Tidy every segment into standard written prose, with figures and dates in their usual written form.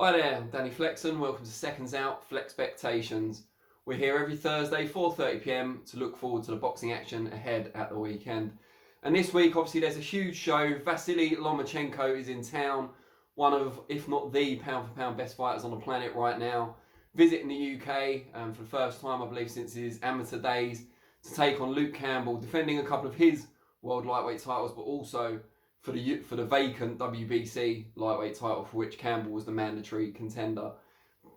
Hi there, I'm Danny Flexen. Welcome to SecondsOut FLEXpectations. We're here every Thursday, 4:30 p.m. to look forward to the boxing action ahead at the weekend. And this week, obviously, there's a huge show. Vasiliy Lomachenko is in town, one of, if not the pound-for-pound best fighters on the planet right now, visiting the UK for the first time, I believe, since his amateur days, to take on Luke Campbell, defending a couple of his world lightweight titles, but also for the vacant WBC lightweight title, for which Campbell was the mandatory contender.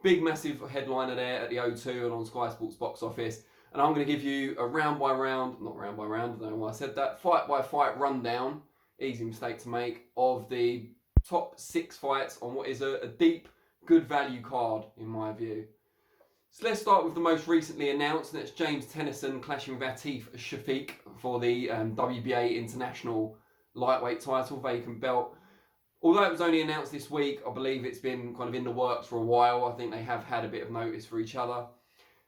Big, massive headliner there at the O2 and on Sky Sports box office. And I'm going to give you a round by round, not round by round, I don't know why I said that, fight by fight rundown, easy mistake to make, of the top 6 fights on what is a deep, good value card in my view. So let's start with the most recently announced, and that's James Tennyson clashing with Atif Shafiq for the WBA International lightweight title, vacant belt. Although it was only announced this week, I believe it's been kind of in the works for a while. I think they have had a bit of notice for each other.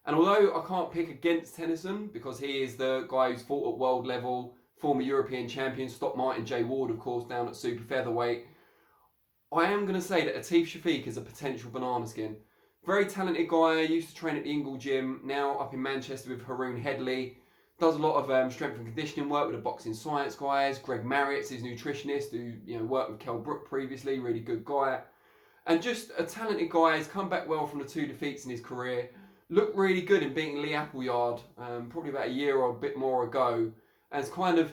And although I can't pick against Tennyson because he is the guy who's fought at world level, former European champion, stopped Martin J. Ward, of course, down at super featherweight, I am going to say that Atif Shafiq is a potential banana skin. Very talented guy, used to train at the Ingle Gym, now up in Manchester with Haroon Headley. Does a lot of strength and conditioning work with the boxing science guys. Greg Marriott, his nutritionist, who worked with Kell Brook previously, really good guy. And just a talented guy. He's come back well from the 2 defeats in his career. Looked really good in beating Lee Appleyard probably about a year or a bit more ago. And it's kind of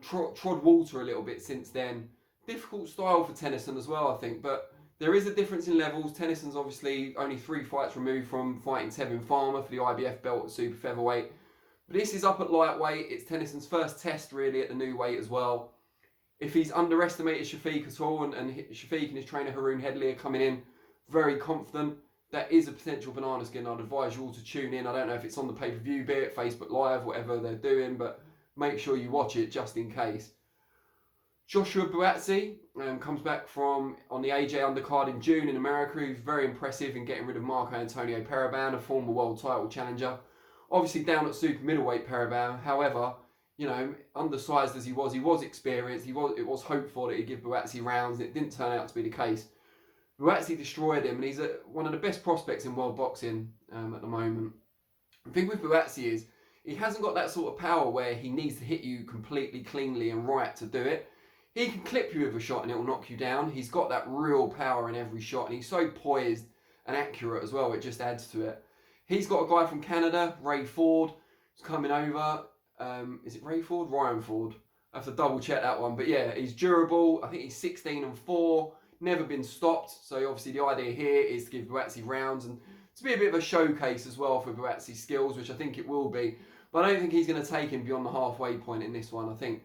trod water a little bit since then. Difficult style for Tennyson as well, I think. But there is a difference in levels. Tennyson's obviously only 3 fights removed from fighting Tevin Farmer for the IBF belt at super featherweight. But this is up at lightweight. It's Tennyson's first test really at the new weight as well. If he's underestimated Shafiq at all, and Shafiq and his trainer Haroon Headley are coming in very confident, that is a potential banana skin. I'd advise you all to tune in. I don't know if it's on the pay-per-view bit, Facebook Live, whatever they're doing, but make sure you watch it just in case. Joshua Buatsi comes back from on the AJ undercard in June in America. He's very impressive in getting rid of Marco Antonio Paraban, a former world title challenger. Obviously down at super middleweight Paraban, however, undersized as he was experienced. It was hoped for that he'd give Buatsi rounds, and it didn't turn out to be the case. Buatsi destroyed him, and he's one of the best prospects in world boxing at the moment. The thing with Buatsi is he hasn't got that sort of power where he needs to hit you completely cleanly and right to do it. He can clip you with a shot and it will knock you down. He's got that real power in every shot, and he's so poised and accurate as well. It just adds to it. He's got a guy from Canada, Ray Ford, who's coming over. Is it Ray Ford? Ryan Ford. I have to double check that one. But yeah, he's durable. I think he's 16-4. Never been stopped. So obviously the idea here is to give Buatsi rounds and to be a bit of a showcase as well for Buatsi's skills, which I think it will be. But I don't think he's going to take him beyond the halfway point in this one. I think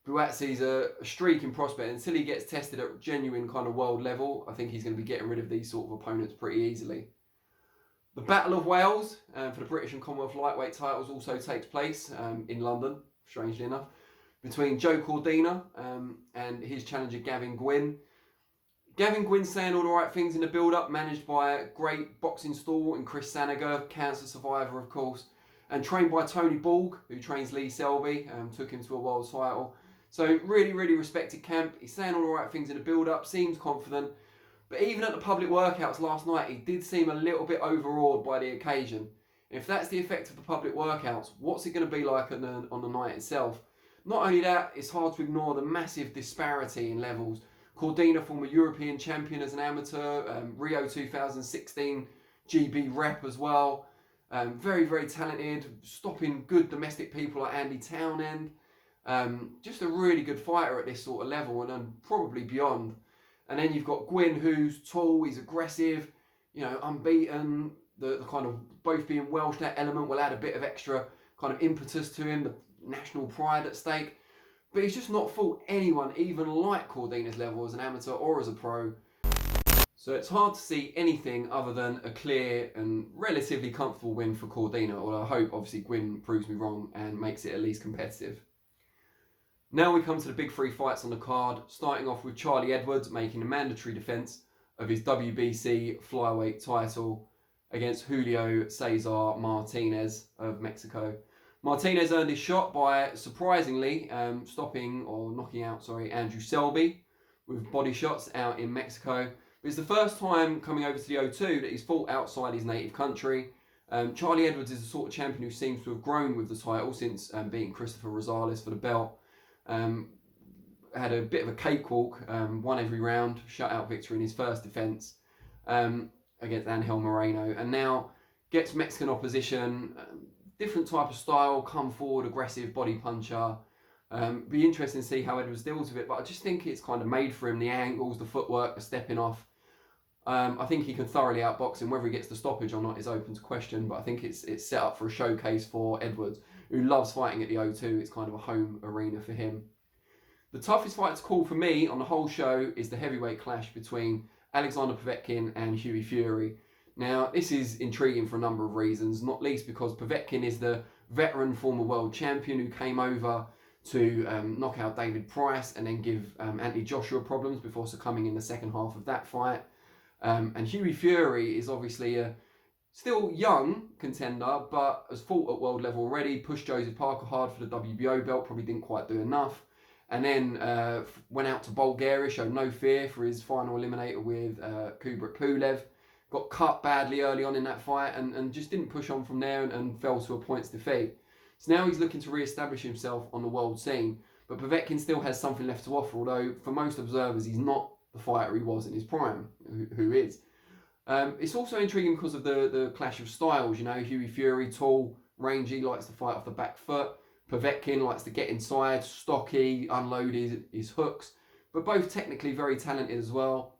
Buatsi's a streaking prospect. Until he gets tested at genuine kind of world level, I think he's going to be getting rid of these sort of opponents pretty easily. The Battle of Wales for the British and Commonwealth lightweight titles also takes place in London, strangely enough, between Joe Cordina and his challenger Gavin Gwynn. Gavin Gwynn saying all the right things in the build-up, managed by a great boxing stalwart in Chris Sanager, cancer survivor of course, and trained by Tony Borg, who trains Lee Selby, took him to a world title. So really, really respected camp. He's saying all the right things in the build-up, seems confident. But even at the public workouts last night, he did seem a little bit overawed by the occasion. If that's the effect of the public workouts, what's it going to be like on the night itself? Not only that, it's hard to ignore the massive disparity in levels. Cordina, former European champion as an amateur, Rio 2016 GB rep as well. Very, very talented, stopping good domestic people like Andy Townend. Just a really good fighter at this sort of level and probably beyond. And then you've got Gwynn, who's tall, he's aggressive, unbeaten. The kind of both being Welsh, that element will add a bit of extra kind of impetus to him, the national pride at stake. But he's just not fought anyone even like Cordina's level as an amateur or as a pro. So it's hard to see anything other than a clear and relatively comfortable win for Cordina, although I hope obviously Gwynn proves me wrong and makes it at least competitive. Now we come to the big 3 fights on the card, starting off with Charlie Edwards making a mandatory defence of his WBC flyweight title against Julio Cesar Martinez of Mexico. Martinez earned his shot by surprisingly knocking out Andrew Selby with body shots out in Mexico. It's the first time coming over to the O2 that he's fought outside his native country. Charlie Edwards is the sort of champion who seems to have grown with the title since beating Christopher Rosales for the belt. Had a bit of a cakewalk, won every round, shutout victory in his first defence against Angel Moreno, and now gets Mexican opposition, different type of style, come forward, aggressive, body puncher. Be interesting to see how Edwards deals with it, but I just think it's kind of made for him, the angles, the footwork, the stepping off. I think he can thoroughly outbox him. Whether he gets the stoppage or not is open to question, but I think it's set up for a showcase for Edwards, who loves fighting at the O2. It's kind of a home arena for him. The toughest fight to call for me on the whole show is the heavyweight clash between Alexander Povetkin and Hughie Fury. Now, this is intriguing for a number of reasons, not least because Povetkin is the veteran former world champion who came over to knock out David Price and then give Anthony Joshua problems before succumbing in the second half of that fight. And Hughie Fury is obviously a still young contender, but has fought at world level already, pushed Joseph Parker hard for the WBO belt, probably didn't quite do enough. And then went out to Bulgaria, showed no fear for his final eliminator with Kubrat Pulev. Got cut badly early on in that fight and just didn't push on from there and fell to a points defeat. So now he's looking to re-establish himself on the world scene. But Povetkin still has something left to offer, although for most observers he's not the fighter he was in his prime, who is. It's also intriguing because of the clash of styles. You know, Hughie Fury, tall, rangy, likes to fight off the back foot. Povetkin likes to get inside, stocky, unload his hooks. But both technically very talented as well.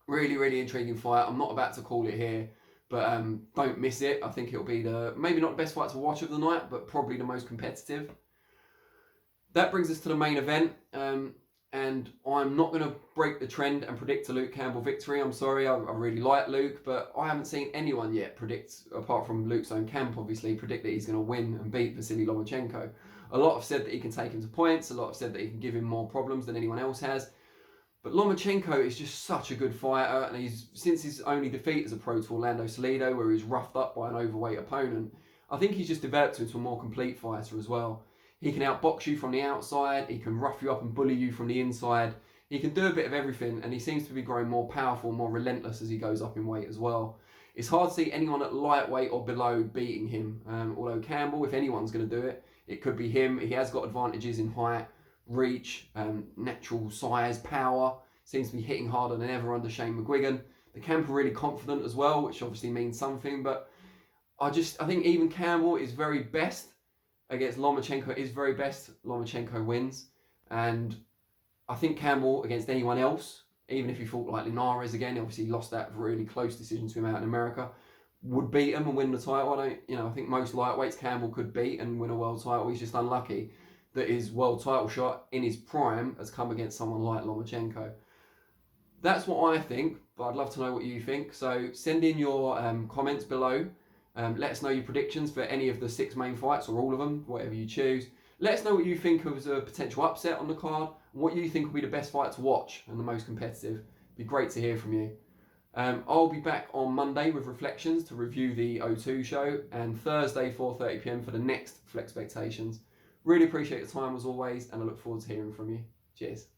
Really, really intriguing fight. I'm not about to call it here, but don't miss it. I think it'll be maybe not the best fight to watch of the night, but probably the most competitive. That brings us to the main event. And I'm not going to break the trend and predict a Luke Campbell victory. I'm sorry, I really like Luke, but I haven't seen anyone yet predict, apart from Luke's own camp obviously, predict that he's going to win and beat Vasiliy Lomachenko. A lot have said that he can take him to points, a lot have said that he can give him more problems than anyone else has. But Lomachenko is just such a good fighter, and since his only defeat as a pro to Orlando Salido, where he was roughed up by an overweight opponent, I think he's just developed into a more complete fighter as well. He can outbox you from the outside, he can rough you up and bully you from the inside. He can do a bit of everything, and he seems to be growing more powerful, more relentless as he goes up in weight as well. It's hard to see anyone at lightweight or below beating him. Although Campbell, if anyone's going to do it, it could be him. He has got advantages in height, reach, natural size, power. Seems to be hitting harder than ever under Shane McGuigan. The camp are really confident as well, which obviously means something. But I think even Campbell is very best against Lomachenko is very best. Lomachenko wins. And I think Campbell against anyone else, even if he fought like Linares again, obviously he lost that really close decision to him out in America, would beat him and win the title. I think most lightweights Campbell could beat and win a world title. He's just unlucky that his world title shot in his prime has come against someone like Lomachenko. That's what I think, but I'd love to know what you think. So send in your comments below. Let us know your predictions for any of the 6 main fights or all of them, whatever you choose. Let us know what you think of as a potential upset on the card, and what you think will be the best fight to watch and the most competitive. It'd be great to hear from you. I'll be back on Monday with Reflections to review the O2 show, and Thursday 4:30 PM for the next FLEXpectations. Really appreciate your time as always, and I look forward to hearing from you. Cheers.